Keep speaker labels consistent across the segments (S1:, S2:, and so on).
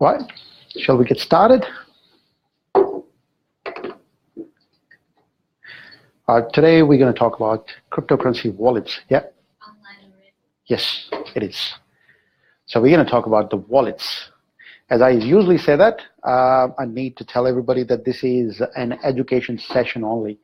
S1: Right, shall we get started? Today we're going to talk about cryptocurrency wallets. Yeah? Yes, it is. So we're going to talk about the wallets. As I usually say that, I need to tell everybody that this is an education session only.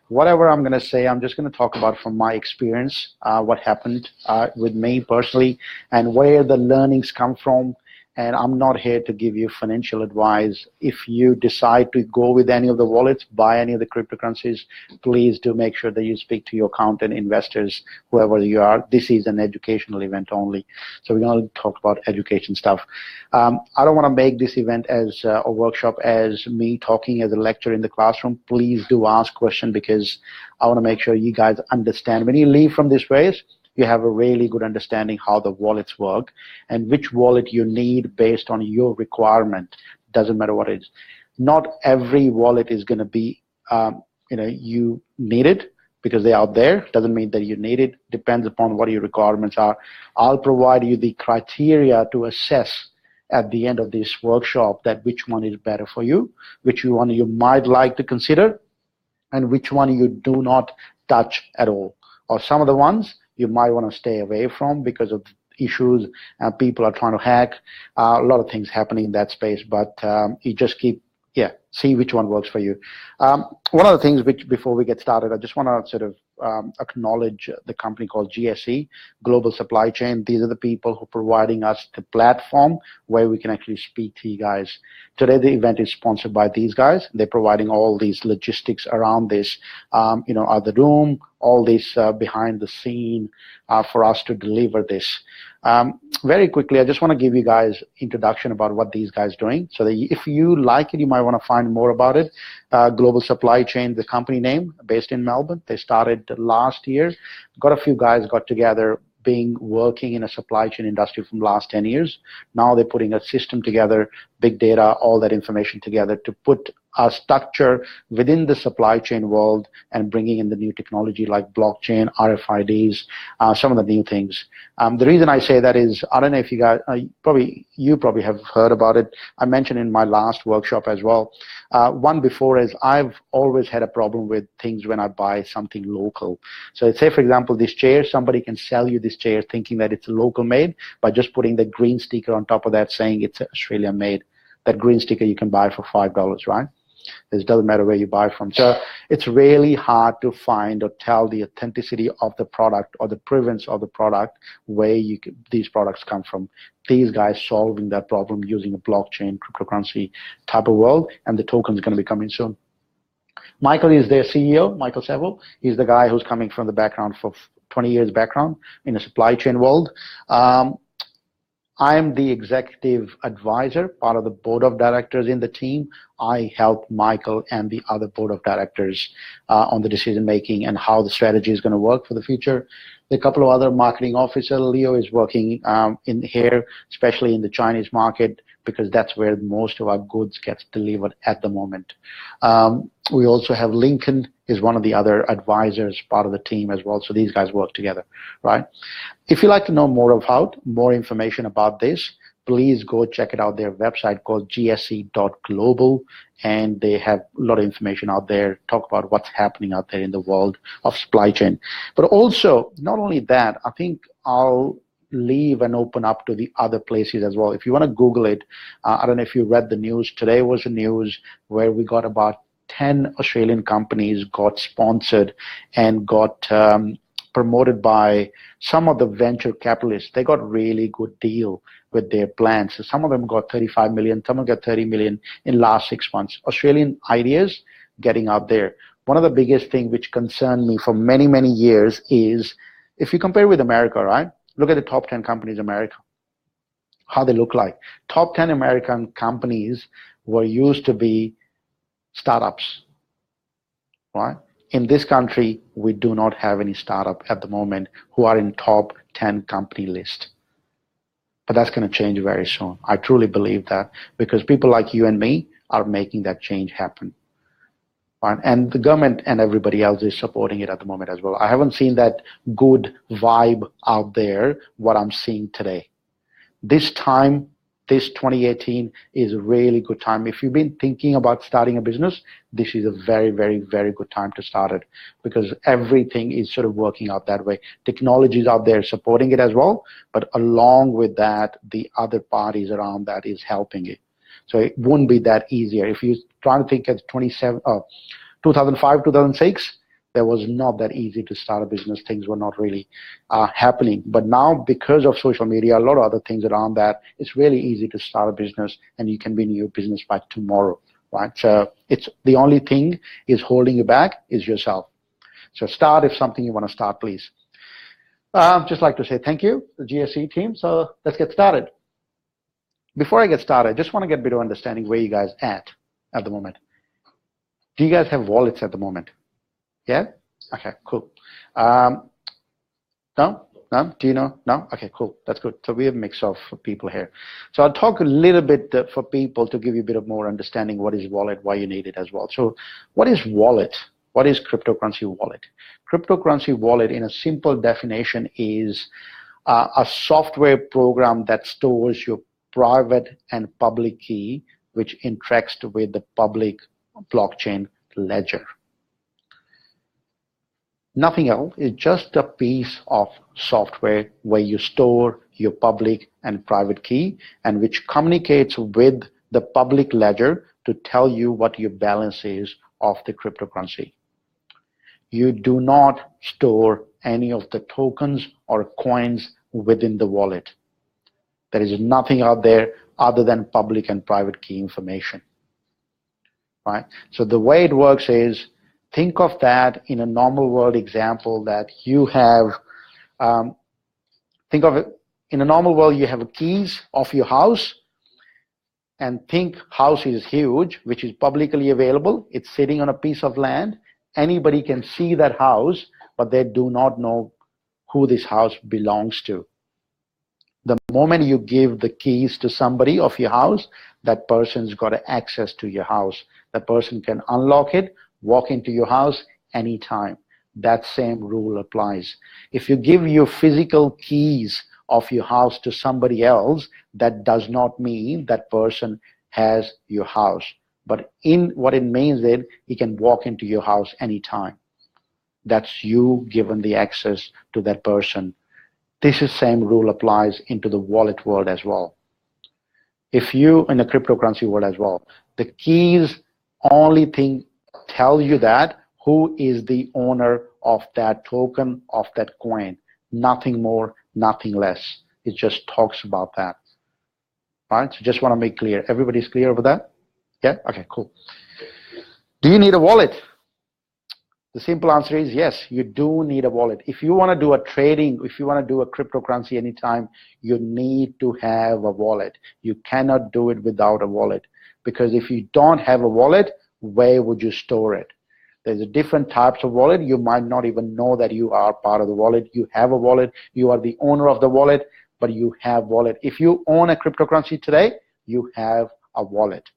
S1: Whatever I'm going to say, I'm just going to talk about from my experience, what happened with me personally, and where the learnings come from. And I'm not here to give you financial advice. If you decide to go with any of the wallets, buy any of the cryptocurrencies, please do make sure that you speak to your accountant, investors, whoever you are. This is an educational event only. So we're going to talk about education stuff. I don't want to make this event as a workshop as me talking as a lecturer in the classroom. Please do ask questions because I want to make sure you guys understand. When you leave from this place, you have a really good understanding how the wallets work and which wallet you need based on your requirement. Doesn't matter what it is. Not every wallet is going to be, you need it because they're out there. Doesn't mean that you need it. Depends upon what your requirements are. I'll provide you the criteria to assess at the end of this workshop that which one is better for you, which one you might like to consider, and which one you do not touch at all. Or some of the ones you might want to stay away from because of issues. People are trying to hack. A lot of things happening in that space, but you just see which one works for you. One of the things which, before we get started, I just want to sort of acknowledge the company called GSE, Global Supply Chain. These are the people who are providing us the platform where we can actually speak to you guys. Today, the event is sponsored by these guys. They're providing all these logistics around this, the room, all this behind the scene for us to deliver this. Very quickly, I just want to give you guys introduction about what these guys are doing. So that if you like it, you might want to find more about it. Global Supply Chain, the company name, based in Melbourne. They started last year. Got a few guys got together, working in a supply chain industry from the last 10 years. Now they're putting a system together, big data, all that information together to put a structure within the supply chain world and bringing in the new technology like blockchain, RFIDs, some of the new things. The reason I say that is, I don't know if you guys, you probably have heard about it. I mentioned in my last workshop as well. One before is I've always had a problem with things when I buy something local. So say, for example, this chair, somebody can sell you this chair thinking that it's local made by just putting the green sticker on top of that saying it's Australian made. That green sticker you can buy for $5, right? It doesn't matter where you buy from. So it's really hard to find or tell the authenticity of the product or the provenance of the product where these products come from. These guys solving that problem using a blockchain, cryptocurrency type of world, and the token is going to be coming soon. Michael is their CEO, Michael Jassel. He's the guy who's coming from the background for 20 years background in the supply chain world. I'm the executive advisor, part of the board of directors in the team. I help Michael and the other board of directors on the decision making and how the strategy is going to work for the future. There are a couple of other marketing officers. Leo is working in here, especially in the Chinese market, because that's where most of our goods gets delivered at the moment. We also have Lincoln is one of the other advisors, part of the team as well. So these guys work together, right? If you'd like to know more information about this, please go check it out. Their website called gsc.global, and they have a lot of information out there, talk about what's happening out there in the world of supply chain. But also, not only that, I think I'll leave and open up to the other places as well. If you want to Google it, I don't know if you read the news. Today was the news where we got about 10 Australian companies got sponsored and got promoted by some of the venture capitalists. They got really good deal with their plans. So some of them got 35 million, some of them got 30 million in last 6 months. Australian ideas getting out there. One of the biggest thing which concerned me for many, many years is if you compare with America, right? Look at the top 10 companies in America, how they look like. Top 10 American companies were used to be startups, right? In this country, we do not have any startup at the moment who are in top 10 company list. But that's going to change very soon. I truly believe that because people like you and me are making that change happen. Right? And the government and everybody else is supporting it at the moment as well. I haven't seen that good vibe out there, what I'm seeing today. This time, this 2018 is a really good time. If you've been thinking about starting a business, this is a very, very, very good time to start it, because everything is sort of working out that way. Technology is out there supporting it as well, but along with that, the other parties around that is helping it. So it wouldn't be that easier. If you're trying to think at 2005, 2006, there was not that easy to start a business. Things were not really happening. But now, because of social media, a lot of other things around that, it's really easy to start a business, and you can be in your business by tomorrow, right? So it's the only thing is holding you back is yourself. So start if something you want to start, please. Just like to say thank you, the GSE team. So let's get started. Before I get started, I just want to get a bit of understanding where you guys at the moment. Do you guys have wallets at the moment? Yeah? Okay, cool. No? No? Do you know? No? Okay, cool. That's good. So we have a mix of people here. So I'll talk a little bit for people to give you a bit of more understanding what is wallet, why you need it as well. So what is wallet? What is cryptocurrency wallet? Cryptocurrency wallet, in a simple definition, is a software program that stores your private and public key, which interacts with the public blockchain ledger. Nothing else. It's just a piece of software where you store your public and private key, and which communicates with the public ledger to tell you what your balance is of the cryptocurrency. You do not store any of the tokens or coins within the wallet. There is nothing out there other than public and private key information, right? So the way it works is, think of that in a normal world example that you have. Think of it in a normal world, you have keys of your house, and think house is huge, which is publicly available. It's sitting on a piece of land. Anybody can see that house, but they do not know who this house belongs to. The moment you give the keys to somebody of your house, that person's got access to your house. That person can unlock it, walk into your house anytime. That same rule applies. If you give your physical keys of your house to somebody else, that does not mean that person has your house. But in what it means is he can walk into your house anytime. That's you given the access to that person. This is same rule applies into the wallet world as well. If you, in the cryptocurrency world as well, the keys only thing tell you that who is the owner of that token, of that coin. Nothing more, nothing less. It just talks about that. Right? So just want to make clear. Everybody's clear over that? Yeah? Okay, cool. Do you need a wallet? The simple answer is yes, you do need a wallet. If you want to do a trading, if you want to do a cryptocurrency anytime, you need to have a wallet. You cannot do it without a wallet, because if you don't have a wallet, where would you store it? There's different types of wallet. You might not even know that you are part of the wallet. You have a wallet. You are the owner of the wallet, but you have wallet. If you own a cryptocurrency today, you have a wallet.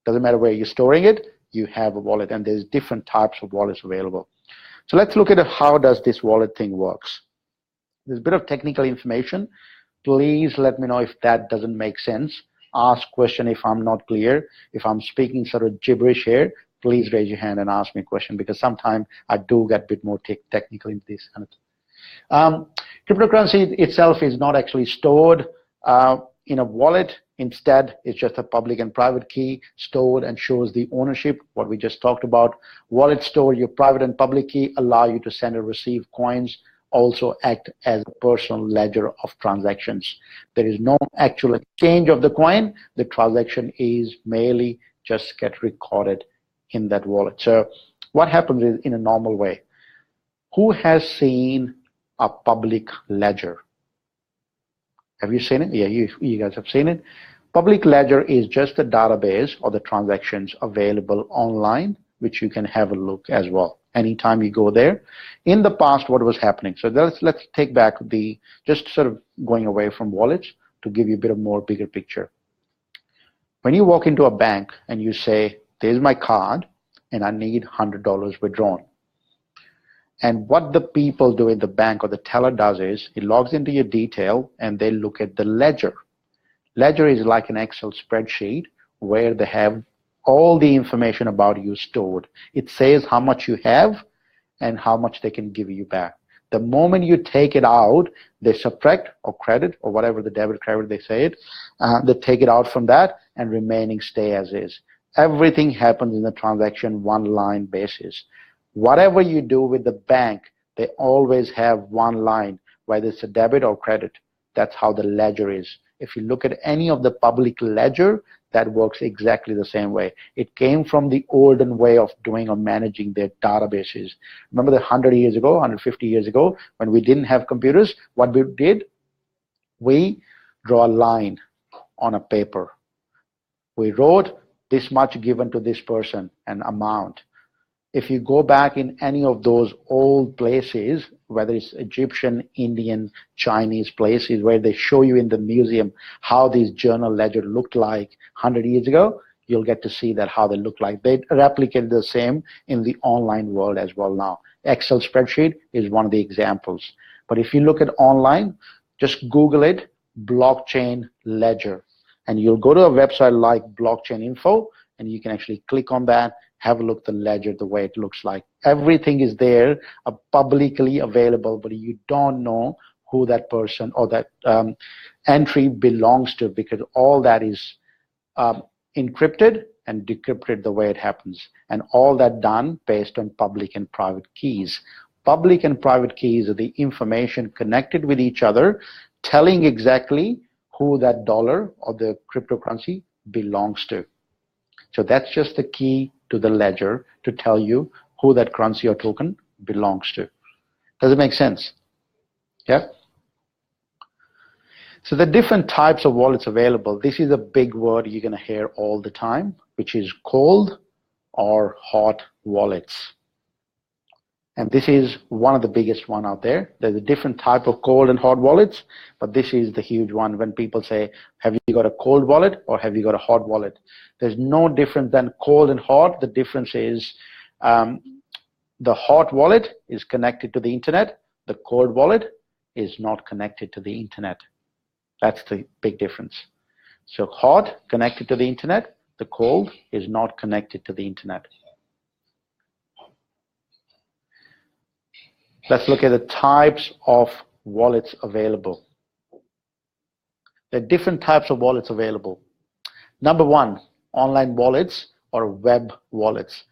S1: Doesn't matter where you're storing it, you have a wallet, and there's different types of wallets available. So let's look at how does this wallet thing works. There's a bit of technical information. Please let me know if that doesn't make sense. Ask question if I'm not clear. If I'm speaking sort of gibberish here, please raise your hand and ask me a question, because sometimes I do get a bit more technical in this. Cryptocurrency itself is not actually stored in a wallet. Instead, it's just a public and private key stored and shows the ownership, what we just talked about. Wallet store your private and public key, allow you to send and receive coins, also act as a personal ledger of transactions. There is no actual exchange of the coin. The transaction is merely just get recorded in that wallet. So what happens is, in a normal way, who has seen a public ledger? Have you seen it? Yeah, you guys have seen it. Public ledger is just a database of the transactions available online, which you can have a look as well anytime you go there. In the past, what was happening? So let's take back just sort of going away from wallets to give you a bit of more bigger picture. When you walk into a bank and you say, there's my card and I need $100 withdrawn. And what the people do in the bank, or the teller does, is he logs into your detail and they look at the ledger. Ledger is like an Excel spreadsheet where they have all the information about you stored. It says how much you have and how much they can give you back. The moment you take it out, they subtract or credit or whatever the debit credit they say it, they take it out from that and remaining stay as is. Everything happens in the transaction one line basis. Whatever you do with the bank, they always have one line, whether it's a debit or credit. That's how the ledger is. If you look at any of the public ledger, that works exactly the same way. It came from the olden way of doing or managing their databases. Remember the 100 years ago, 150 years ago, when we didn't have computers, what we did? We draw a line on a paper. We wrote this much given to this person, an amount. If you go back in any of those old places, whether it's Egyptian, Indian, Chinese places where they show you in the museum how these journal ledger looked like 100 years ago, you'll get to see that how they look like. They replicate the same in the online world as well now. Excel spreadsheet is one of the examples. But if you look at online, just Google it, blockchain ledger. And you'll go to a website like Blockchain Info, and you can actually click on that, have a look at the ledger, the way it looks like. Everything is there, publicly available, but you don't know who that person or that entry belongs to, because all that is encrypted and decrypted the way it happens. And all that done based on public and private keys. Public and private keys are the information connected with each other, telling exactly who that dollar or the cryptocurrency belongs to. So that's just the key to the ledger to tell you who that currency or token belongs to. Does it make sense? Yeah? So the different types of wallets available, this is a big word you're going to hear all the time, which is cold or hot wallets. And this is one of the biggest one out there. There's a different type of cold and hot wallets, but this is the huge one when people say, have you got a cold wallet or have you got a hot wallet? There's no difference than cold and hot. The difference is the hot wallet is connected to the internet. The cold wallet is not connected to the internet. That's the big difference. So hot, connected to the internet. The cold is not connected to the internet. Let's look at the types of wallets available. There are different types of wallets available. Number one, online wallets or web wallets.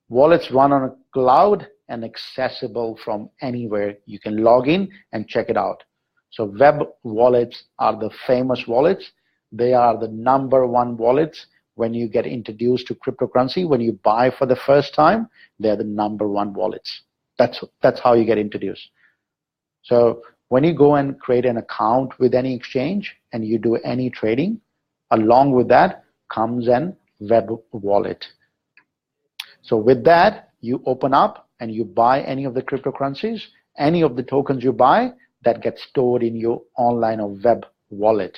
S1: Wallets run on a cloud and accessible from anywhere. You can log in and check it out. So web wallets are the famous wallets. They are the number one wallets when you get introduced to cryptocurrency. When you buy for the first time, they're the number one wallets. That's how you get introduced. So when you go and create an account with any exchange and you do any trading, along with that comes an web wallet. So with that, you open up and you buy any of the cryptocurrencies, any of the tokens you buy, that gets stored in your online or web wallet.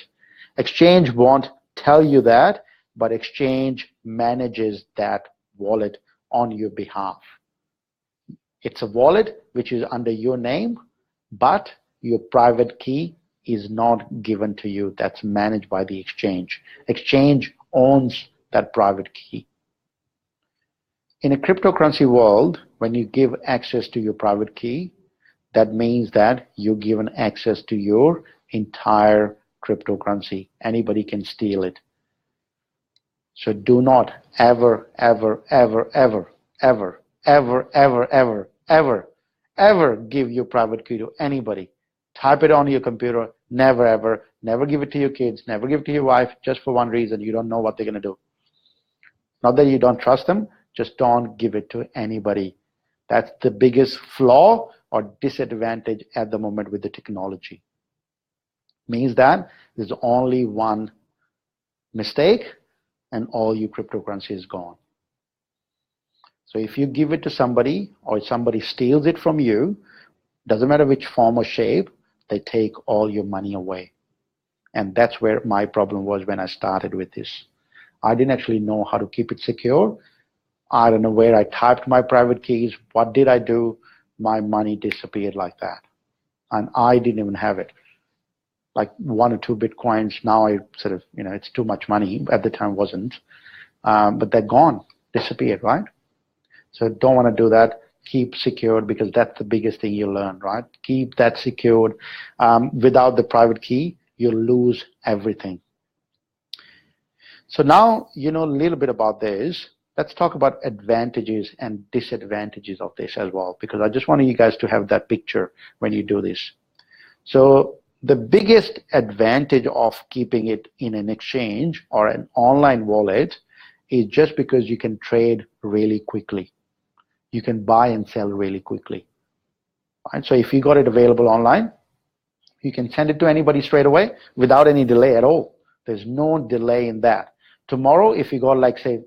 S1: Exchange won't tell you that, but exchange manages that wallet on your behalf. It's a wallet which is under your name, but your private key is not given to you. That's managed by the exchange. Exchange owns that private key. In a cryptocurrency world, when you give access to your private key, that means that you're given access to your entire cryptocurrency. Anybody can steal it. So do not ever, ever, ever, ever, ever, ever, ever, ever, ever, ever give your private key to anybody. Type it on your computer. Never, ever. Never give it to your kids. Never give it to your wife, just for one reason. You don't know what they're going to do. Not that you don't trust them, just don't give it to anybody. That's the biggest flaw or disadvantage at the moment with the technology. Means that there's only one mistake and all your cryptocurrency is gone. So if you give it to somebody or somebody steals it from you, doesn't matter which form or shape, they take all your money away. And that's where my problem was when I started with this. I didn't actually know how to keep it secure. I don't know where I typed my private keys. What did I do? My money disappeared like that. And I didn't even have it. like 1 or 2 Bitcoins. Now I sort of, it's too much money. At the time wasn't, but they're gone, disappeared, right? So don't want to do that. Keep secured, because that's the biggest thing you learn, right? Keep that secured. Without the private key, you'll lose everything. So now you know a little bit about this. Let's talk about advantages and disadvantages of this as well, because I just want you guys to have that picture when you do this. So the biggest advantage of keeping it in an exchange or an online wallet is just because you can trade really quickly. You can buy and sell really quickly. Right? So if you got it available online, you can send it to anybody straight away without any delay at all. There's no delay in that. Tomorrow, if you got, like, say,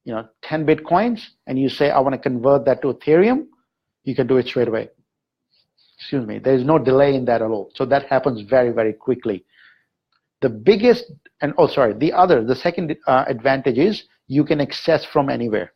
S1: 10 Bitcoins, and you say, I want to convert that to Ethereum, you can do it straight away. Excuse me. There's no delay in that at all. So that happens very, very quickly. The biggest, the second advantage is you can access from anywhere.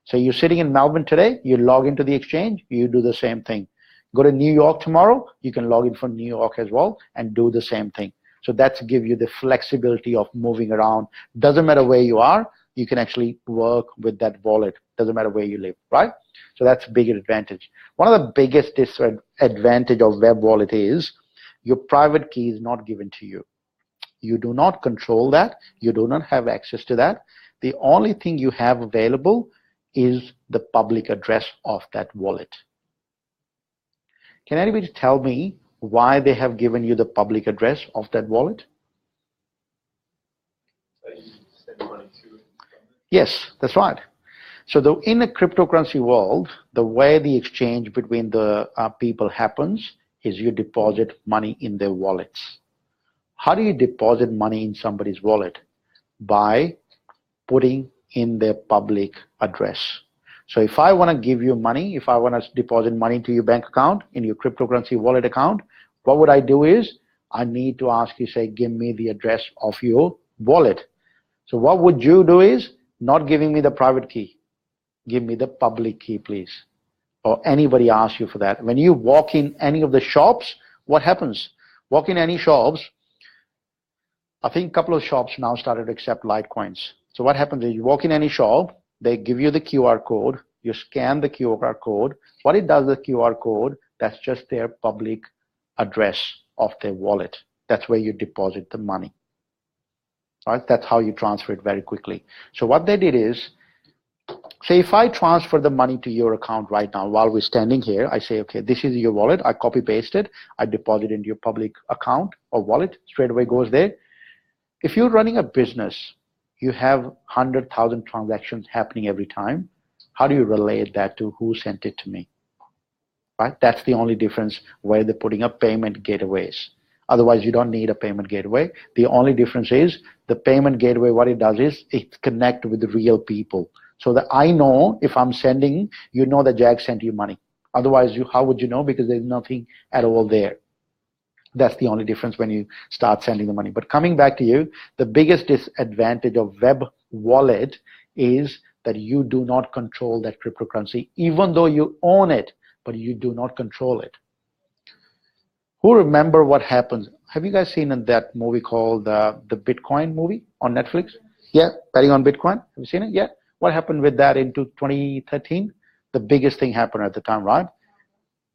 S1: So you're sitting in Melbourne today, you log into the exchange, you do the same thing. Go to New York tomorrow, you can log in from New York as well and do the same thing. So that's give you the flexibility of moving around. Doesn't matter where you are, you can actually work with that wallet. Doesn't matter where you live, right? So that's a big advantage. One of the biggest disadvantage of web wallet is your private key is not given to you. You do not control that. You do not have access to that. The only thing you have available is the public address of that wallet. Can anybody tell me why they have given you the public address of that wallet? Yes, that's right. So in a cryptocurrency world, the way the exchange between the people happens is you deposit money in their wallets. How do you deposit money in somebody's wallet? By putting in their public address. So if I want to give you money, if I want to deposit money into your bank account, in your cryptocurrency wallet account, what would I do is I need to ask you, say, give me the address of your wallet. So what would you do is not giving me the private key. Give me the public key, please. Or anybody asks you for that. When you walk in any of the shops, what happens? Walk in any shops, I think a couple of shops now started to accept Litecoins. So what happens is you walk in any shop, they give you the QR code, you scan the QR code. What it does, the QR code, that's just their public address of their wallet. That's where you deposit the money. Right? That's how you transfer it very quickly. So what they did is, say if I transfer the money to your account right now while we're standing here, I say, okay, this is your wallet, I copy paste it, I deposit into your public account or wallet, straight away goes there. If you're running a business, you have 100,000 transactions happening every time. How do you relate that to who sent it to me? Right? That's the only difference where they're putting up payment gateways. Otherwise, you don't need a payment gateway. The only difference is the payment gateway, what it does is it connects with the real people. So that I know if I'm sending, you know that Jag sent you money. Otherwise, how would you know? Because there's nothing at all there. That's the only difference when you start sending the money. But coming back to you, the biggest disadvantage of web wallet is that you do not control that cryptocurrency, even though you own it, but you do not control it. Who remember what happens? Have you guys seen that movie called the Bitcoin movie on Netflix? Yeah, betting on Bitcoin. Have you seen it? Yeah. What happened with that into 2013? The biggest thing happened at the time, right?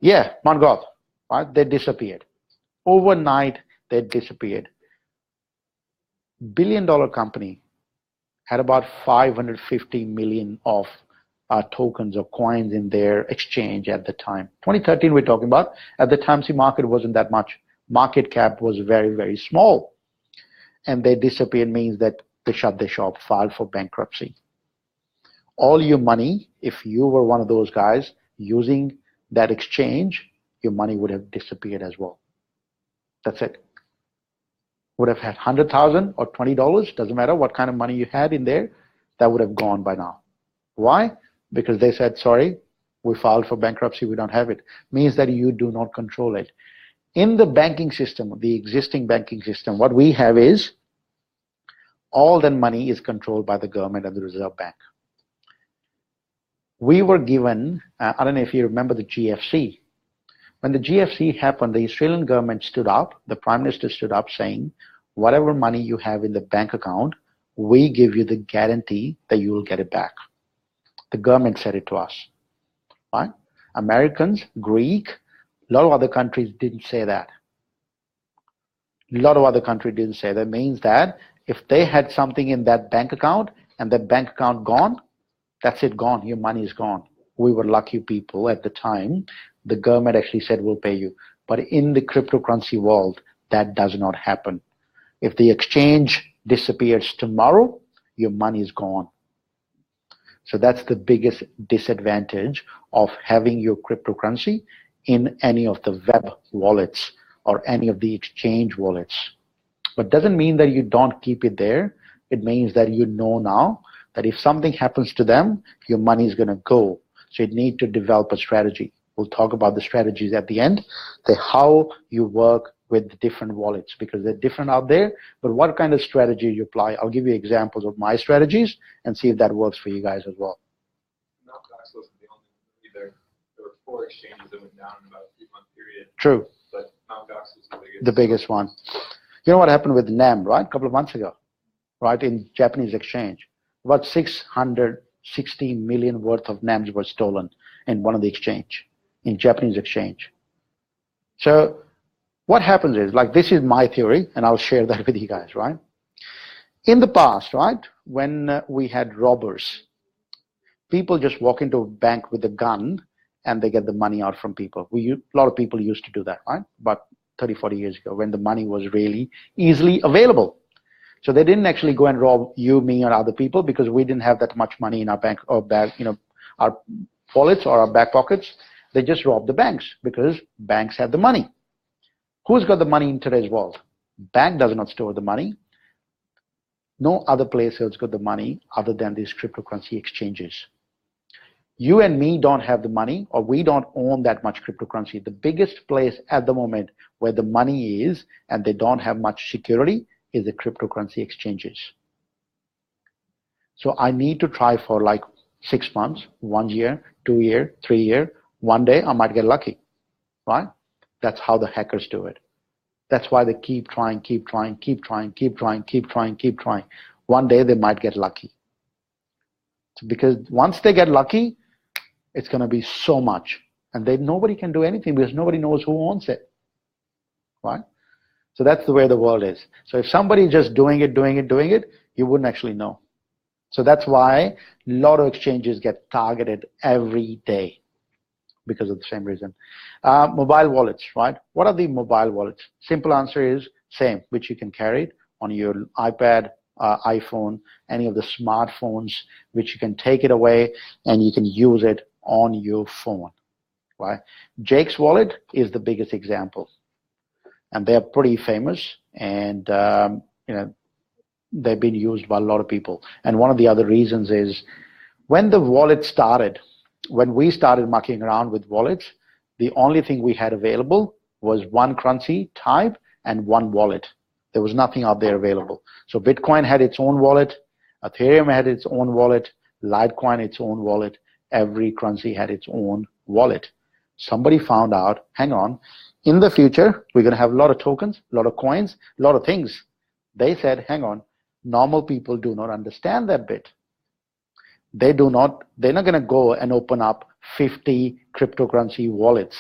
S1: Yeah, Mt. Gox, right? They disappeared. Overnight, they disappeared. Billion-dollar company had about 550 million of tokens or coins in their exchange at the time. 2013 we're talking about. At the time, see, market wasn't that much. Market cap was very, very small. And they disappeared means that they shut their shop, filed for bankruptcy. All your money, if you were one of those guys using that exchange, your money would have disappeared as well. That's it. Would have had 100,000 or $20, doesn't matter what kind of money you had in there, that would have gone by now. Why? Because they said, sorry, we filed for bankruptcy, we don't have it. Means that you do not control it. In the banking system, the existing banking system, what we have is all that money is controlled by the government and the Reserve Bank. We were given, I don't know if you remember the GFC. When the GFC happened, the Australian government stood up, the Prime Minister stood up saying, whatever money you have in the bank account, we give you the guarantee that you will get it back. The government said it to us, right? Americans, Greek, a lot of other countries didn't say that. A lot of other countries didn't say that. That means that if they had something in that bank account and that bank account gone, that's it, gone. Your money is gone. We were lucky people at the time. The government actually said, we'll pay you. But in the cryptocurrency world, that does not happen. If the exchange disappears tomorrow, your money is gone. So that's the biggest disadvantage of having your cryptocurrency in any of the web wallets or any of the exchange wallets. But doesn't mean that you don't keep it there. It means that you know now that if something happens to them, your money is going to go. So you need to develop a strategy. We'll talk about the strategies at the end, how you work with the different wallets, because they're different out there, but what kind of strategy you apply. I'll give you examples of my strategies and see if that works for you guys as well.
S2: Mt. Gox wasn't the only one either. There were 4 exchanges that went down in about a 3-month period.
S1: True.
S2: But Mt. Gox was
S1: the biggest one. You know what happened with NAM, right? A couple of months ago, right, in Japanese exchange. About 660 million worth of NAMs were stolen in one of the exchange, in Japanese exchange. So what happens is, like, this is my theory, and I'll share that with you guys, right? In the past, right, when we had robbers, people just walk into a bank with a gun and they get the money out from people. A lot of people used to do that, right? About 30, 40 years ago, when the money was really easily available. So they didn't actually go and rob you, me, or other people, because we didn't have that much money in our bank or bag, our wallets or our back pockets. They just robbed the banks because banks had the money. Who's got the money in today's world? Bank does not store the money. No other place has got the money other than these cryptocurrency exchanges. You and me don't have the money, or we don't own that much cryptocurrency. The biggest place at the moment where the money is and they don't have much security is the cryptocurrency exchanges. So I need to try for like 6 months, 1 year, 2 year, 3 year. One day I might get lucky, right? That's how the hackers do it. That's why they keep trying, keep trying, keep trying, keep trying, keep trying, keep trying. One day they might get lucky. Because once they get lucky, it's going to be so much. And nobody can do anything because nobody knows who owns it, right? So that's the way the world is. So if somebody is just doing it, you wouldn't actually know. So that's why a lot of exchanges get targeted every day because of the same reason. Mobile wallets, right? What are the mobile wallets? Simple answer is same, which you can carry it on your iPad, iPhone, any of the smartphones, which you can take it away and you can use it on your phone, right? Jake's wallet is the biggest example, and they're pretty famous, and they've been used by a lot of people. And one of the other reasons is when the wallet started, when we started mucking around with wallets, the only thing we had available was one currency type and one wallet. There was nothing out there available. So Bitcoin had its own wallet, Ethereum had its own wallet, Litecoin its own wallet. Every currency had its own wallet. Somebody found out, hang on, in the future, we're going to have a lot of tokens, a lot of coins, a lot of things. They said, hang on, normal people do not understand that bit. They're not going to go and open up 50 cryptocurrency wallets,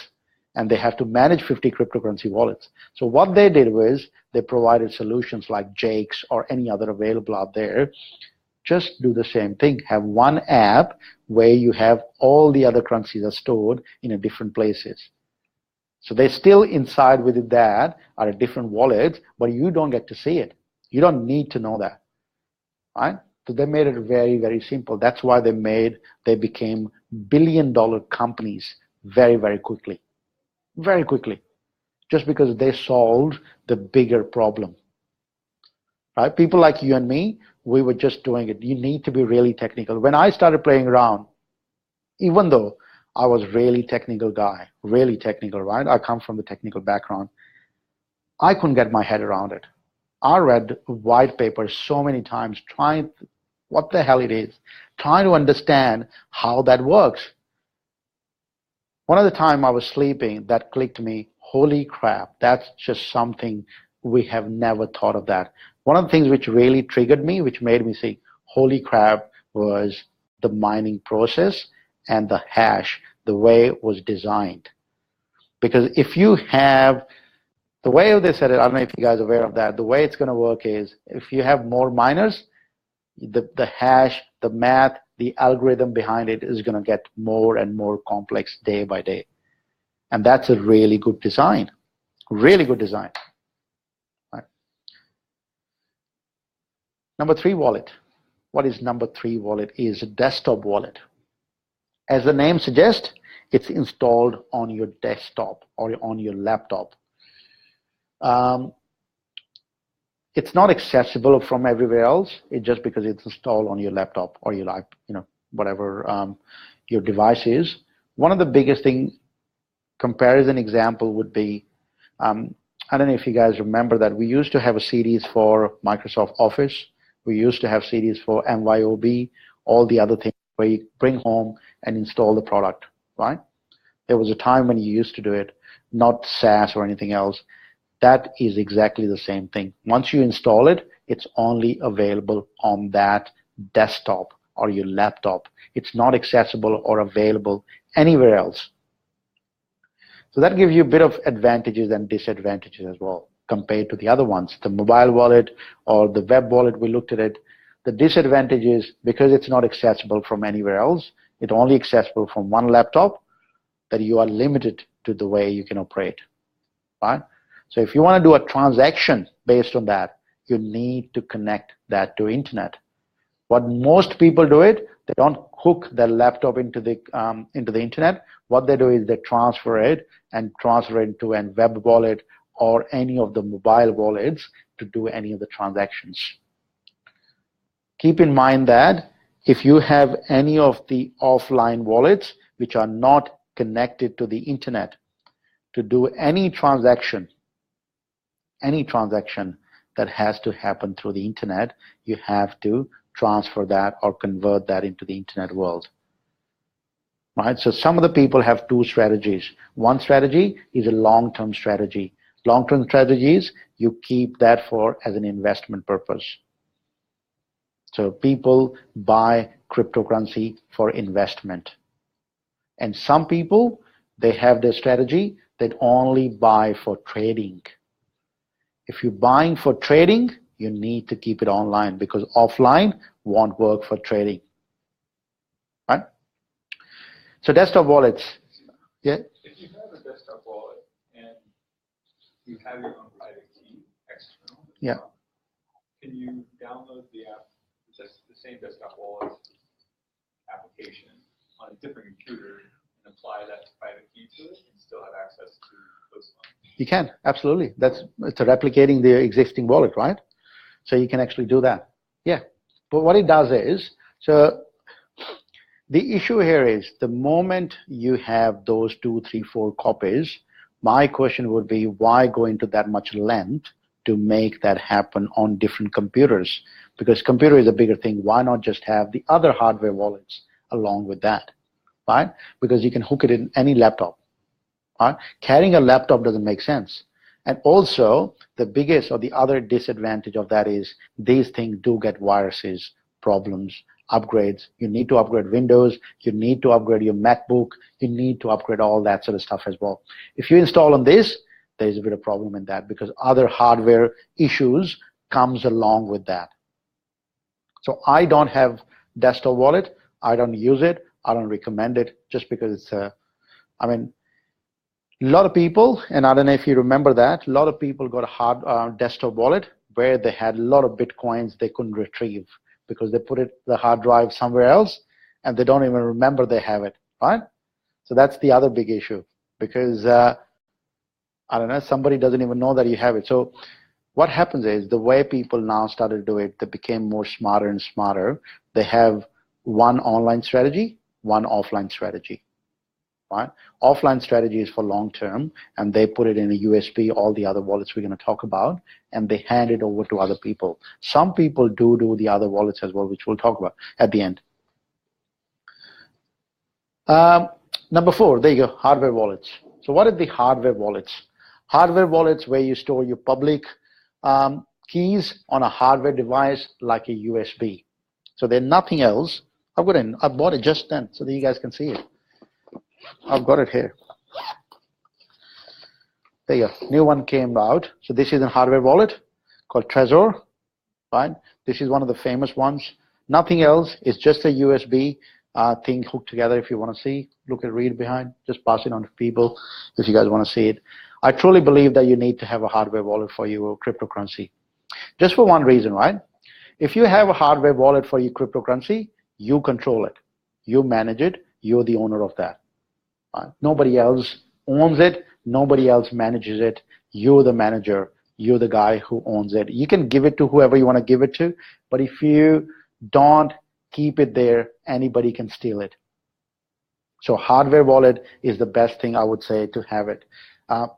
S1: and they have to manage 50 cryptocurrency wallets. So what they did was they provided solutions like Jake's or any other available out there. Just do the same thing. Have one app where you have all the other currencies are stored in a different places. So they're still inside with that are a different wallets, but you don't get to see it. You don't need to know that, right? So they made it very, very simple. That's why they became billion-dollar companies very, very quickly. Very quickly. Just because they solved the bigger problem. Right? People like you and me, we were just doing it. You need to be really technical. When I started playing around, even though I was really technical guy, really technical, right? I come from the technical background. I couldn't get my head around it. I read white papers so many times trying what the hell it is, trying to understand how that works. One of the time I was sleeping, that clicked me, holy crap, that's just something we have never thought of that. One of the things which really triggered me, which made me say, holy crap, was the mining process and the hash, the way it was designed. Because if you have, the way they said it, I don't know if you guys are aware of that, the way it's going to work is, if you have more miners, the hash, the math, the algorithm behind it is going to get more and more complex day by day. And that's a really good design. Really good design. Right. Number 3 wallet. What is number 3 wallet? Is a desktop wallet. As the name suggests, it's installed on your desktop or on your laptop. It's not accessible from everywhere else. It's just because it's installed on your laptop or your whatever your device is. One of the biggest thing, comparison example would be, I don't know if you guys remember that we used to have a series for Microsoft Office. We used to have series for MYOB, all the other things where you bring home and install the product, right? There was a time when you used to do it, not SaaS or anything else. That is exactly the same thing. Once you install it, it's only available on that desktop or your laptop. It's not accessible or available anywhere else. So that gives you a bit of advantages and disadvantages as well compared to the other ones, the mobile wallet or the web wallet. We looked at it. The disadvantage is because it's not accessible from anywhere else, it's only accessible from one laptop, that you are limited to the way you can operate, right? So if you want to do a transaction based on that, you need to connect that to internet. What most people do it, they don't hook their laptop into the internet. What they do is they transfer it into a web wallet or any of the mobile wallets to do any of the transactions. Keep in mind that if you have any of the offline wallets which are not connected to the internet, to do any transaction that has to happen through the internet, you have to transfer that or convert that into the internet world. Right? So some of the people have 2 strategies. One strategy is a long-term strategy. Long-term strategies, you keep that for as an investment purpose. So people buy cryptocurrency for investment. And some people, they have their strategy that only buy for trading. If you're buying for trading, you need to keep it online because offline won't work for trading. Right? So desktop wallets. Yeah?
S2: If you have a desktop wallet and you have your own private key external,
S1: yeah,
S2: can you download the app, just the same desktop wallet application on a different computer and apply that private key to it and still have access to those funds?
S1: You can, absolutely. It's replicating the existing wallet, right? So you can actually do that. Yeah. But what it does is, so the issue here is the moment you have those 2, 3, 4 copies, my question would be, why go into that much length to make that happen on different computers? Because computer is a bigger thing. Why not just have the other hardware wallets along with that, right? Because you can hook it in any laptop. Right? Carrying a laptop doesn't make sense. And also, the biggest or the other disadvantage of that is these things do get viruses, problems, upgrades. You need to upgrade Windows. You need to upgrade your MacBook. You need to upgrade all that sort of stuff as well. If you install on this, there's a bit of problem in that because other hardware issues comes along with that. So I don't have desktop wallet. I don't use it. I don't recommend it just because it's a, a lot of people, and I don't know if you remember that, a lot of people got a hard desktop wallet where they had a lot of Bitcoins they couldn't retrieve because they put the hard drive somewhere else and they don't even remember they have it, right? So that's the other big issue because, I don't know, somebody doesn't even know that you have it. So what happens is the way people now started to do it, they became more smarter and smarter. They have one online strategy, one offline strategy. Right? Offline strategy is for long term, and they put it in a USB, all the other wallets we're going to talk about, and they hand it over to other people. Some people do the other wallets as well, which we'll talk about at the end. Number 4, there you go, hardware wallets. So what are the hardware wallets? Hardware wallets where you store your public keys on a hardware device like a USB. So they're nothing else. I bought it just then so that you guys can see it. I've got it here. There you go. New one came out. So this is a hardware wallet called Trezor. Right? This is one of the famous ones. Nothing else. It's just a USB thing hooked together. If you want to see, look at read behind. Just pass it on to people if you guys want to see it. I truly believe that you need to have a hardware wallet for your cryptocurrency. Just for one reason, right? If you have a hardware wallet for your cryptocurrency, you control it. You manage it. You're the owner of that. Right? Nobody else owns it. Nobody else manages it. You're the manager. You're the guy who owns it. You can give it to whoever you want to give it to, but if you don't keep it there, anybody can steal it. So hardware wallet is the best thing I would say to have it.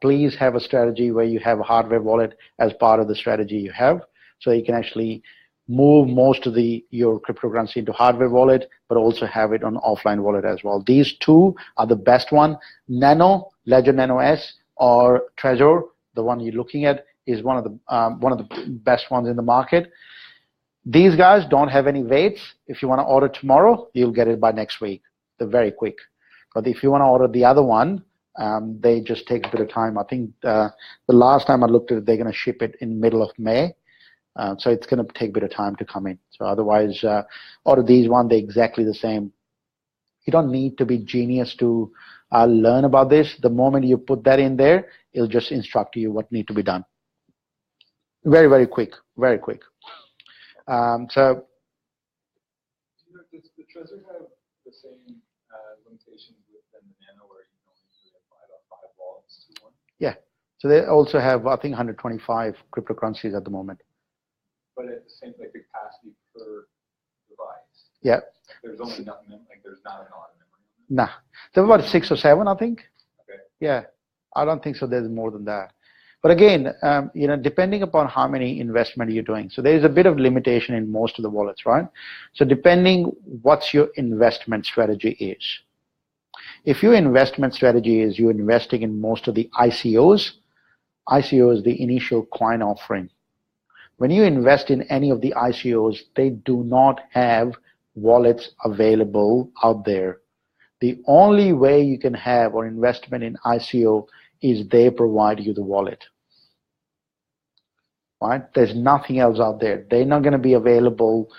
S1: Please have a strategy where you have a hardware wallet as part of the strategy you have, so you can actually move most of your cryptocurrency into hardware wallet, but also have it on offline wallet as well. These two are the best one. Nano, Ledger Nano S, or Trezor, the one you're looking at, is one of the best ones in the market. These guys don't have any waits. If you want to order tomorrow, you'll get it by next week. They're very quick. But if you want to order the other one, they just take a bit of time. I think the last time I looked at it, they're going to ship it in middle of May. So it's going to take a bit of time to come in. So otherwise, order these one, they're exactly the same. You don't need to be genius to learn about this. The moment you put that in there, it'll just instruct you what needs to be done. Very, very quick, very quick. So
S2: does the Trezor have the same limitations within the Nano, where you can only do 5 wallets to one?
S1: Yeah. So they also have, I think, 125 cryptocurrencies at the moment.
S2: But at the same, like, the capacity per device.
S1: Yeah.
S2: There's only nothing, like, there's not a lot of memory.
S1: Nah. There were about 6 or 7, I think.
S2: Okay.
S1: Yeah. I don't think so. There's more than that. But again, depending upon how many investment you're doing. So there's a bit of limitation in most of the wallets, right? So depending what's your investment strategy is. If your investment strategy is you're investing in most of the ICOs, ICO is the initial coin offering. When you invest in any of the ICOs, they do not have wallets available out there. The only way you can have or investment in ICO is they provide you the wallet. Right? There's nothing else out there. They're not going to be available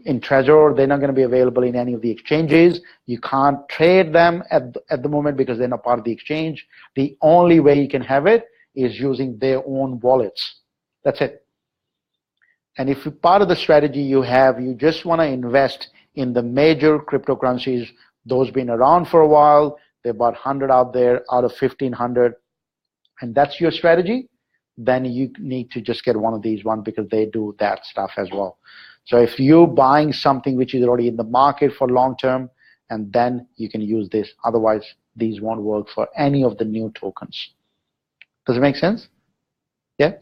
S1: in Trezor. They're not going to be available in any of the exchanges. You can't trade them at the moment because they're not part of the exchange. The only way you can have it is using their own wallets. That's it. And if part of the strategy you just want to invest in the major cryptocurrencies, those been around for a while, there are about 100 out there out of 1,500, and that's your strategy, then you need to just get one of these ones because they do that stuff as well. So if you're buying something which is already in the market for long term, and then you can use this. Otherwise, these won't work for any of the new tokens. Does it make sense? Yeah?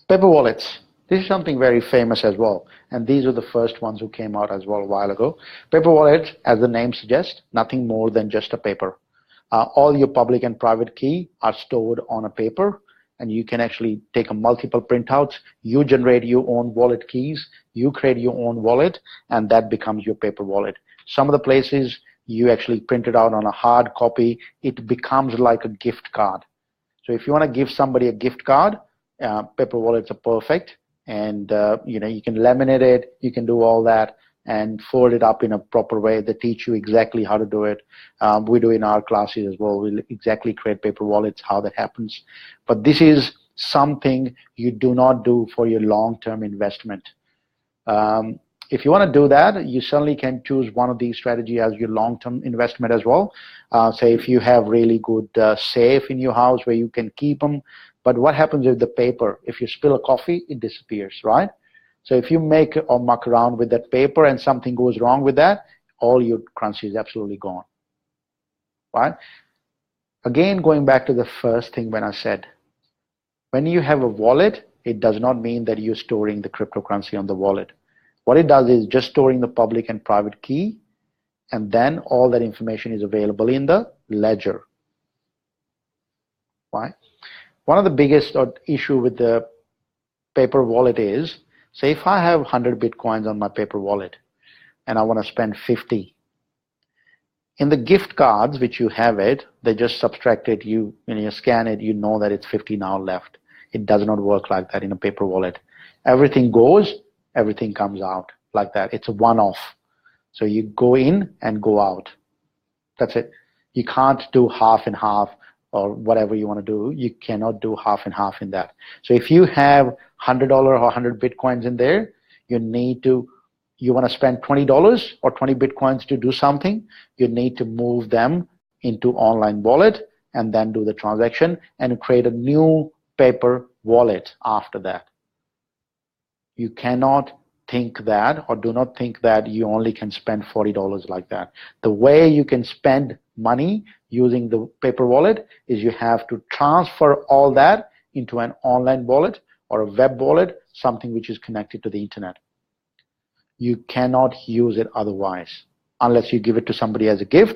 S1: Paper wallets. This is something very famous as well. And these are the first ones who came out as well a while ago. Paper wallets, as the name suggests, nothing more than just a paper. All your public and private key are stored on a paper, and you can actually take a multiple printouts. You generate your own wallet keys. You create your own wallet, and that becomes your paper wallet. Some of the places you actually print it out on a hard copy. It becomes like a gift card. So if you want to give somebody a gift card, paper wallets are perfect. And you can laminate it. You can do all that and fold it up in a proper way. They teach you exactly how to do it. We do in our classes as well. We exactly create paper wallets, how that happens. But this is something you do not do for your long-term investment. If you want to do that, you certainly can choose one of these strategies as your long-term investment as well. Say if you have really good safe in your house where you can keep them. But what happens with the paper? If you spill a coffee, it disappears, right? So if you make or muck around with that paper and something goes wrong with that, all your currency is absolutely gone, right? Again, going back to the first thing when I said, when you have a wallet, it does not mean that you're storing the cryptocurrency on the wallet. What it does is just storing the public and private key, and then all that information is available in the ledger. Right? One of the biggest issue with the paper wallet is, say if I have 100 Bitcoins on my paper wallet and I want to spend 50. In the gift cards, which you have it, they just subtract it. When you scan it, you know that it's 50 now left. It does not work like that in a paper wallet. Everything goes, everything comes out like that. It's a one-off. So you go in and go out. That's it. You can't do half and half or whatever you want to do. You cannot do half and half in that. So if you have $100 or 100 Bitcoins in there, you want to spend $20 or 20 Bitcoins to do something, you need to move them into online wallet and then do the transaction and create a new paper wallet after that. You cannot think that, or do not think that you only can spend $40 like that. The way you can spend money using the paper wallet is you have to transfer all that into an online wallet or a web wallet, something which is connected to the internet. You cannot use it otherwise, unless you give it to somebody as a gift.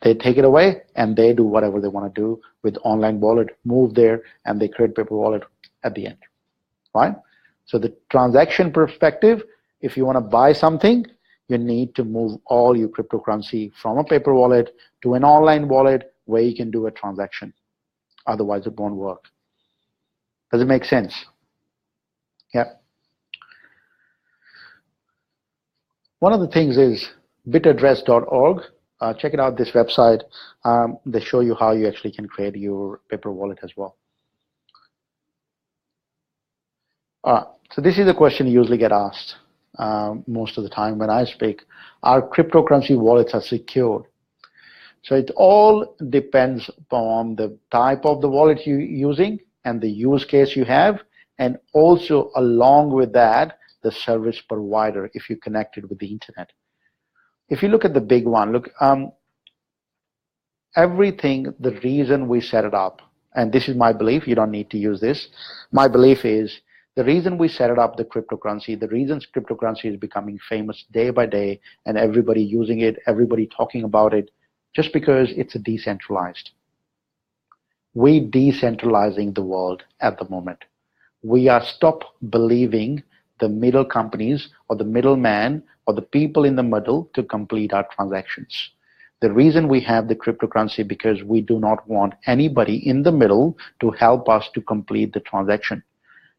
S1: They take it away and they do whatever they want to do with online wallet, move there, and they create paper wallet at the end, right? So the transaction perspective, if you want to buy something, you need to move all your cryptocurrency from a paper wallet to an online wallet where you can do a transaction. Otherwise, it won't work. Does it make sense? Yeah. One of the things is bitaddress.org. Check it out, this website. They show you how you actually can create your paper wallet as well. So this is a question you usually get asked most of the time when I speak. Our cryptocurrency wallets are secured. So it all depends upon the type of the wallet you're using and the use case you have, and also along with that, the service provider if you connected with the internet. If you look at the big one, look, everything, the reason we set it up, and this is my belief, you don't need to use this. My belief is the reason we set it up, the cryptocurrency, the reasons cryptocurrency is becoming famous day by day and everybody using it, everybody talking about it, just because it's decentralized. We decentralizing the world at the moment. We are stop believing the middle companies or the middleman or the people in the middle to complete our transactions. The reason we have the cryptocurrency because we do not want anybody in the middle to help us to complete the transaction.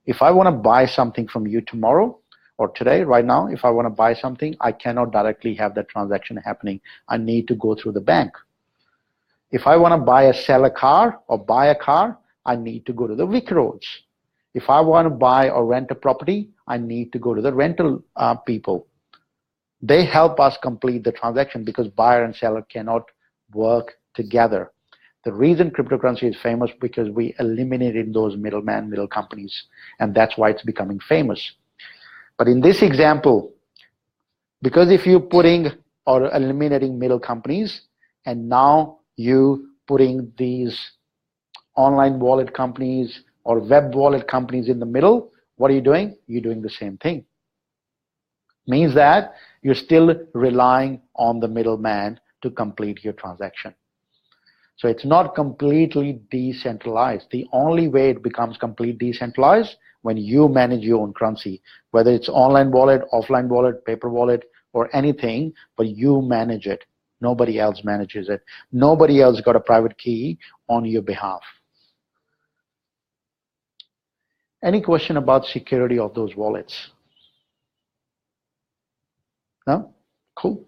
S1: If I want to buy something from you tomorrow or today, right now, if I want to buy something, I cannot directly have that transaction happening. I need to go through the bank. If I want to sell a car or buy a car, I need to go to the Vic Roads. If I want to buy or rent a property, I need to go to the rental people. They help us complete the transaction because buyer and seller cannot work together. The reason cryptocurrency is famous because we eliminated those middlemen, middle companies, and that's why it's becoming famous. But in this example, because if you're putting or eliminating middle companies, and now you putting these online wallet companies or web wallet companies in the middle, what are you doing? You're doing the same thing. Means that you're still relying on the middleman to complete your transaction. So it's not completely decentralized. The only way it becomes completely decentralized when you manage your own currency, whether it's online wallet, offline wallet, paper wallet, or anything, but you manage it. Nobody else manages it. Nobody else got a private key on your behalf. Any question about security of those wallets? No? Cool.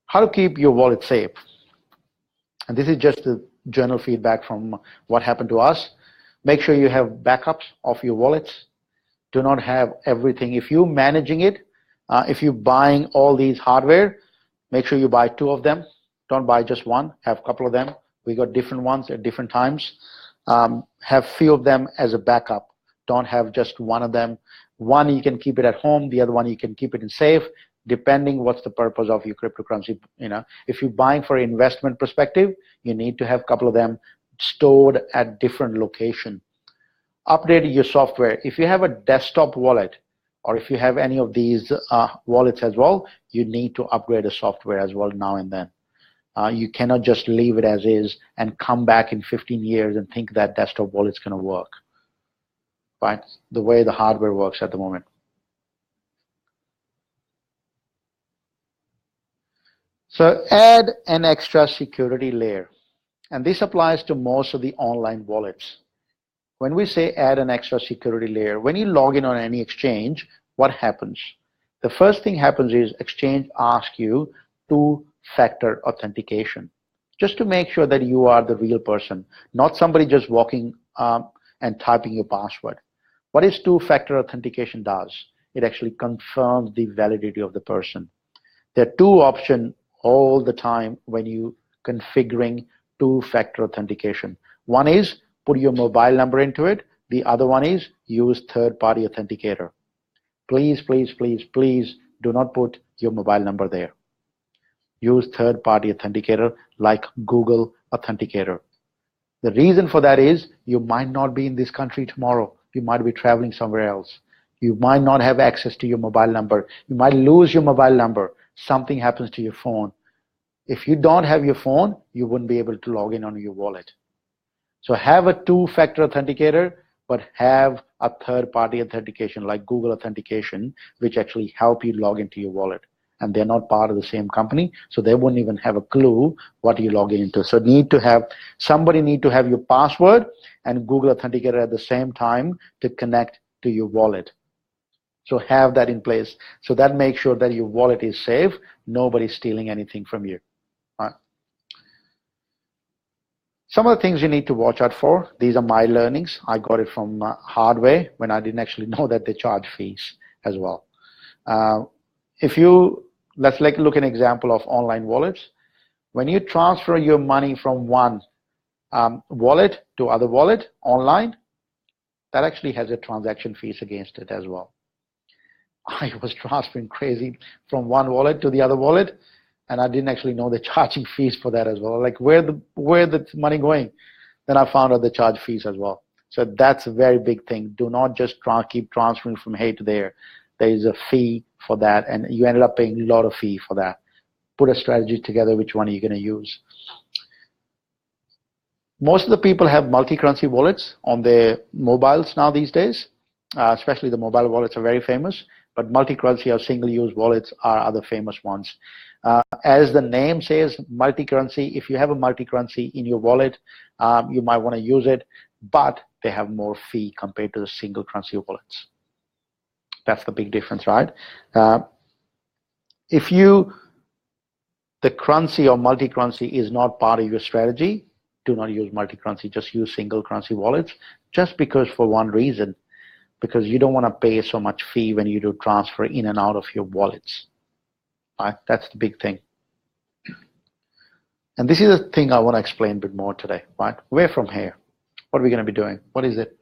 S1: How to keep your wallet safe? And this is just the general feedback from what happened to us. Make sure you have backups of your wallets. Do not have everything. If you're managing it, if you're buying all these hardware, make sure you buy 2 of them. Don't buy just one. Have a couple of them. We got different ones at different times. Have few of them as a backup. Don't have just one of them. One you can keep it at home. The other one you can keep it in safe, depending what's the purpose of your cryptocurrency. If you're buying for investment perspective, you need to have a couple of them stored at different location. Update your software. If you have a desktop wallet, or if you have any of these wallets as well, you need to upgrade the software as well now and then. You cannot just leave it as is and come back in 15 years and think that desktop wallet's going to work, right? The way the hardware works at the moment. So add an extra security layer. And this applies to most of the online wallets. When we say add an extra security layer, when you log in on any exchange, what happens? The first thing happens is exchange asks you two-factor authentication, just to make sure that you are the real person, not somebody just walking and typing your password. What is two-factor authentication does? It actually confirms the validity of the person. There are two options all the time when you configuring two-factor authentication. One is put your mobile number into it. The other one is use third-party authenticator. Please, please, please, please do not put your mobile number there. Use third-party authenticator like Google Authenticator. The reason for that is you might not be in this country tomorrow. You might be traveling somewhere else. You might not have access to your mobile number. You might lose your mobile number. Something happens to your phone. If you don't have your phone, you wouldn't be able to log in on your wallet. So have a two-factor authenticator, but have a third-party authentication like Google Authentication, which actually help you log into your wallet. And they're not part of the same company, so they wouldn't even have a clue what you log into. So somebody need to have your password and Google Authenticator at the same time to connect to your wallet. So have that in place. So that makes sure that your wallet is safe. Nobody's stealing anything from you. Right. Some of the things you need to watch out for, these are my learnings. I got it from hard way when I didn't actually know that they charge fees as well. Let's look at an example of online wallets. When you transfer your money from one wallet to other wallet online, that actually has a transaction fees against it as well. I was transferring crazy from one wallet to the other wallet, and I didn't actually know they're charging fees for that as well. Like where the money going? Then I found out they charge fees as well. So that's a very big thing. Do not just keep transferring from here to there. There is a fee for that, and you ended up paying a lot of fee for that. Put a strategy together, which one are you going to use? Most of the people have multi-currency wallets on their mobiles now these days, especially the mobile wallets are very famous, but multi-currency or single-use wallets are other famous ones. As the name says, multi-currency, if you have a multi-currency in your wallet, you might want to use it, but they have more fee compared to the single currency wallets. That's the big difference, right? If the currency or multi-currency is not part of your strategy, do not use multi-currency, just use single currency wallets, just because for one reason, because you don't want to pay so much fee when you do transfer in and out of your wallets. Right? That's the big thing. And this is the thing I want to explain a bit more today. Right? Where from here? What are we going to be doing? What is it?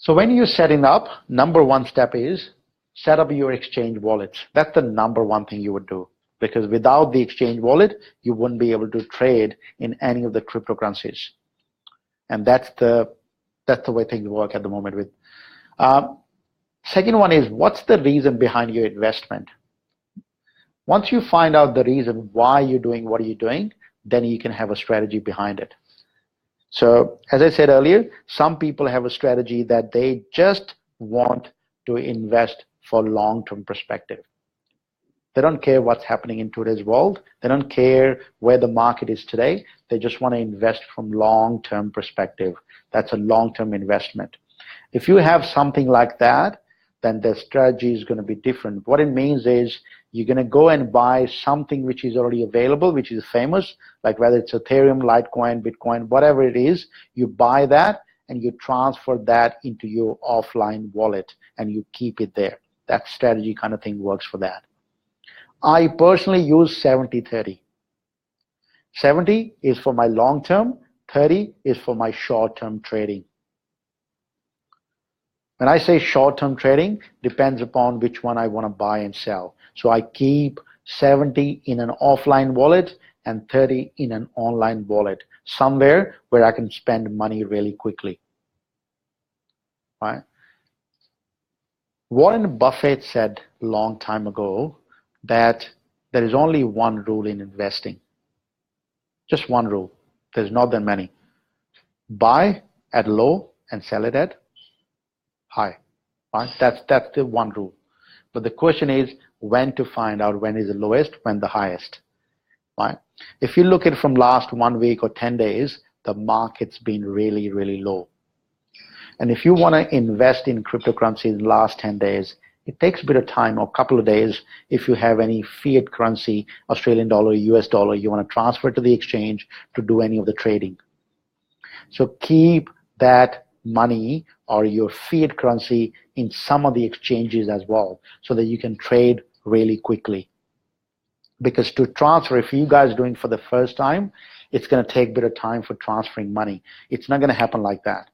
S1: So when you're setting up, number one step is set up your exchange wallets. That's the number one thing you would do. Because without the exchange wallet, you wouldn't be able to trade in any of the cryptocurrencies. And that's the way things work at the moment. With second one is, what's the reason behind your investment? Once you find out the reason why you're doing what you're doing, then you can have a strategy behind it. So as I said earlier, some people have a strategy that they just want to invest for long-term perspective. They don't care what's happening in today's world. They don't care where the market is today. They just want to invest from long-term perspective. That's a long-term investment. If you have something like that, then the strategy is going to be different. What it means is you're going to go and buy something which is already available, which is famous, like whether it's Ethereum, Litecoin, Bitcoin, whatever it is, you buy that and you transfer that into your offline wallet and you keep it there. That strategy kind of thing works for that. I personally use 70-30. 70 is for my long-term, 30 is for my short-term trading. When I say short-term trading, depends upon which one I want to buy and sell. So I keep 70 in an offline wallet and 30 in an online wallet, somewhere where I can spend money really quickly. Right? Warren Buffett said a long time ago that there is only one rule in investing. Just one rule. There's not that many. Buy at low and sell it at high. Right? That's the one rule. But the question is when to find out when is the lowest, when the highest. Right? If you look at it from last 1 week or 10 days, the market's been really, really low. And if you want to invest in cryptocurrency in the last 10 days, it takes a bit of time or a couple of days. If you have any fiat currency, Australian dollar, US dollar, you want to transfer to the exchange to do any of the trading. So keep that money or your fiat currency in some of the exchanges as well so that you can trade really quickly. Because to transfer, if you guys are doing for the first time, it's going to take a bit of time for transferring money. It's not going to happen like that.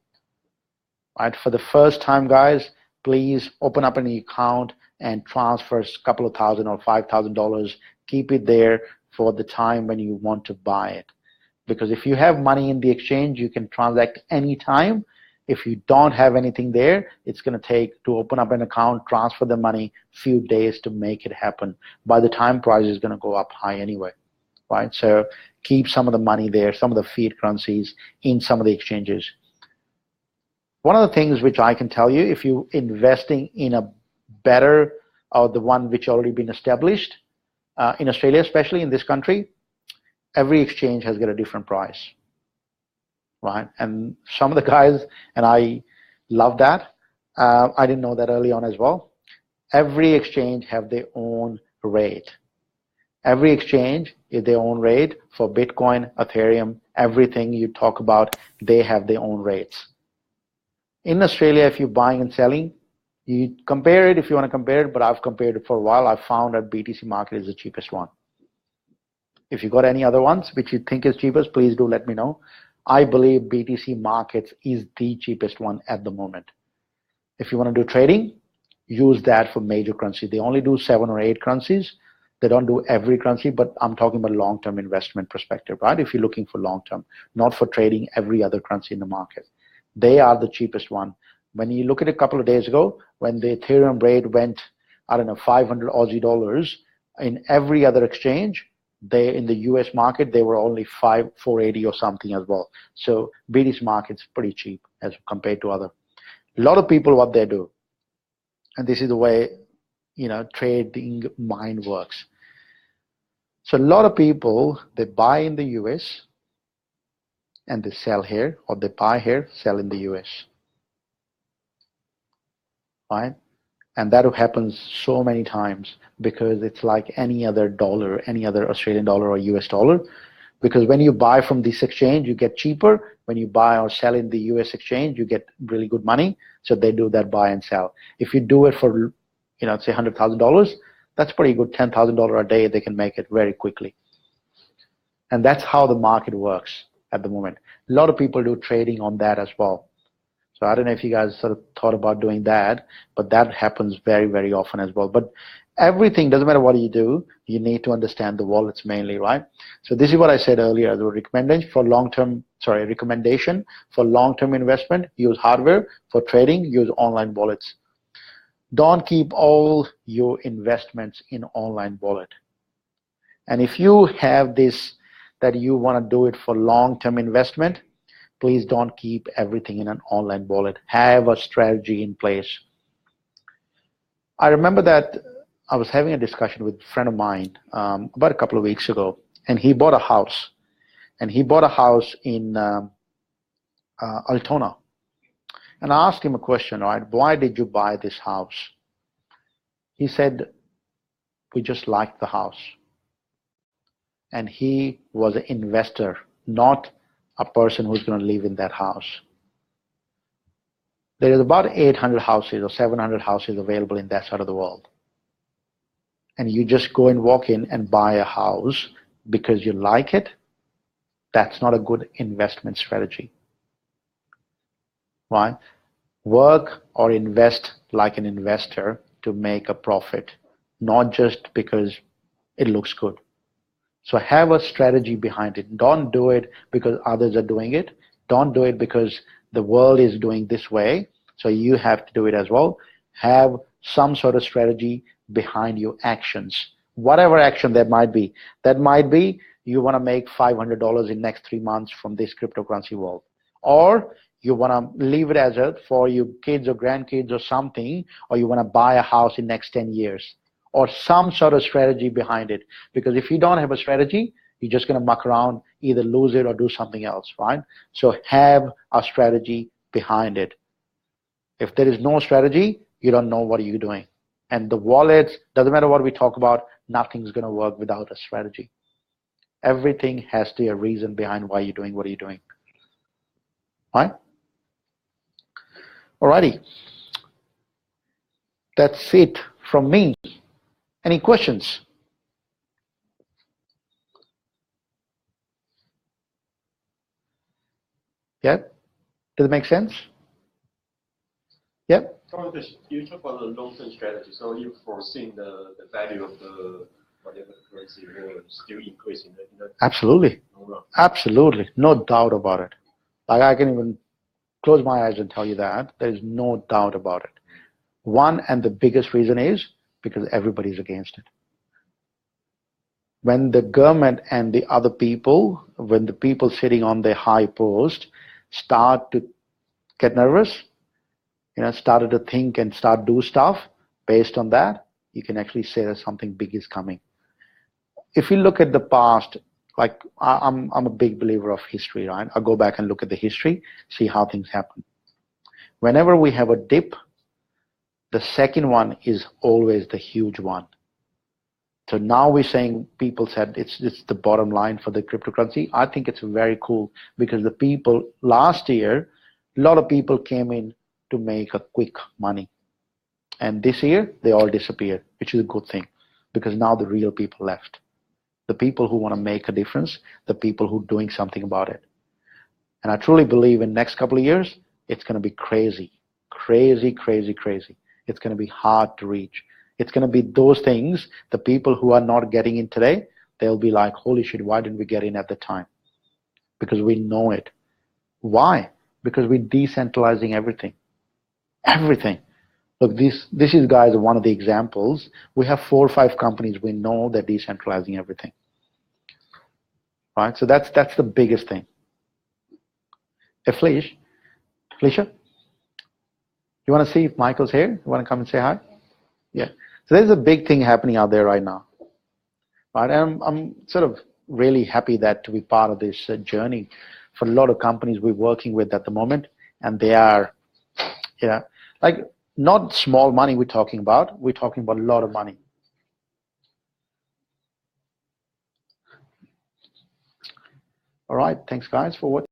S1: Right? For the first time, guys, please open up an account and transfer a couple of thousand or $5,000. Keep it there for the time when you want to buy it. Because if you have money in the exchange, you can transact anytime. If you don't have anything there, it's going to take to open up an account, transfer the money, few days to make it happen. By the time price is going to go up high anyway. Right? So keep some of the money there, some of the fiat currencies in some of the exchanges. One of the things which I can tell you, if you're investing in a better or the one which already been established, in Australia, especially in this country, every exchange has got a different price, right? And some of the guys, and I love that, I didn't know that early on as well, every exchange have their own rate. Every exchange is their own rate for Bitcoin, Ethereum, everything you talk about, they have their own rates. In Australia, if you're buying and selling, you compare it if you want to compare it, but I've compared it for a while. I've found that BTC market is the cheapest one. If you got any other ones which you think is cheapest, please do let me know. I believe BTC markets is the cheapest one at the moment. If you want to do trading, use that for major currency. They only do 7 or 8 currencies. They don't do every currency, but I'm talking about long-term investment perspective, right? If you're looking for long-term, not for trading every other currency in the market. They are the cheapest one. When you look at it a couple of days ago, when the Ethereum rate went, I don't know, 500 Aussie dollars, in every other exchange, they in the US market, they were only 480 or something as well. So BTC market's pretty cheap as compared to other. A lot of people, what they do, and this is the way, trading mind works. So a lot of people, they buy in the US, and they sell here, or they buy here, sell in the US. Right? And that happens so many times because it's like any other dollar, any other Australian dollar or US dollar. Because when you buy from this exchange, you get cheaper. When you buy or sell in the US exchange, you get really good money. So they do that buy and sell. If you do it for, say $100,000, that's pretty good. $10,000 a day, they can make it very quickly. And that's how the market works at the moment. A lot of people do trading on that as well. So I don't know if you guys sort of thought about doing that, but that happens very, very often as well. But everything, doesn't matter what you do, you need to understand the wallets mainly, right? So this is what I said earlier, the recommendation for long-term investment, use hardware. For trading, use online wallets. Don't keep all your investments in online wallet. And if you have this, that you want to do it for long-term investment, please don't keep everything in an online wallet. Have a strategy in place. I remember that I was having a discussion with a friend of mine about a couple of weeks ago, and he bought a house. And he bought a house in Altona. And I asked him a question, right? Why did you buy this house? He said, we just liked the house. And he was an investor, not a person who's going to live in that house. There is about 800 houses or 700 houses available in that side of the world. And you just go and walk in and buy a house because you like it, that's not a good investment strategy. Right? Work or invest like an investor to make a profit, not just because it looks good. So have a strategy behind it. Don't do it because others are doing it. Don't do it because the world is doing this way, so you have to do it as well. Have some sort of strategy behind your actions. Whatever action that might be. That might be you want to make $500 in next 3 months from this cryptocurrency wallet. Or you want to leave it as it for your kids or grandkids or something, or you want to buy a house in next 10 years. Or some sort of strategy behind it. Because if you don't have a strategy, you're just going to muck around, either lose it or do something else, right? So have a strategy behind it. If there is no strategy, you don't know what you're doing. And the wallets, doesn't matter what we talk about, nothing's going to work without a strategy. Everything has to be a reason behind why you're doing what you're doing. Right? Alrighty. That's it from me. Any questions? Yep. Does it make sense? Yep.
S3: You talk about the long-term strategy, so you foresee the value of the whatever currency will still increase in the
S1: Absolutely. Absolutely. No doubt about it. Like I can even close my eyes and tell you that. There is no doubt about it. One, and the biggest reason is because everybody's against it. When the government and the other people, when the people sitting on their high post start to get nervous, started to think and start do stuff based on that, you can actually say that something big is coming. If you look at the past, like I'm a big believer of history, right? I'll go back and look at the history, see how things happen. Whenever we have a dip, the second one is always the huge one. So now we're saying, people said it's the bottom line for the cryptocurrency. I think it's very cool because the people last year, a lot of people came in to make a quick money. And this year, they all disappeared, which is a good thing because now the real people left. The people who want to make a difference, the people who are doing something about it. And I truly believe in the next couple of years, it's going to be crazy, crazy, crazy, crazy. It's going to be hard to reach. It's going to be those things, the people who are not getting in today, they'll be like, holy shit, why didn't we get in at the time? Because we know it. Why? Because we're decentralizing everything. Everything. Look, this is, guys, one of the examples. We have 4 or 5 companies. We know they're decentralizing everything. Right? So that's the biggest thing. Felicia, you want to see if Michael's here? You want to come and say hi? Yeah. So there's a big thing happening out there right now. Right? And I'm sort of really happy that to be part of this journey for a lot of companies we're working with at the moment. And they are, like not small money we're talking about a lot of money. All right. Thanks, guys, for watching.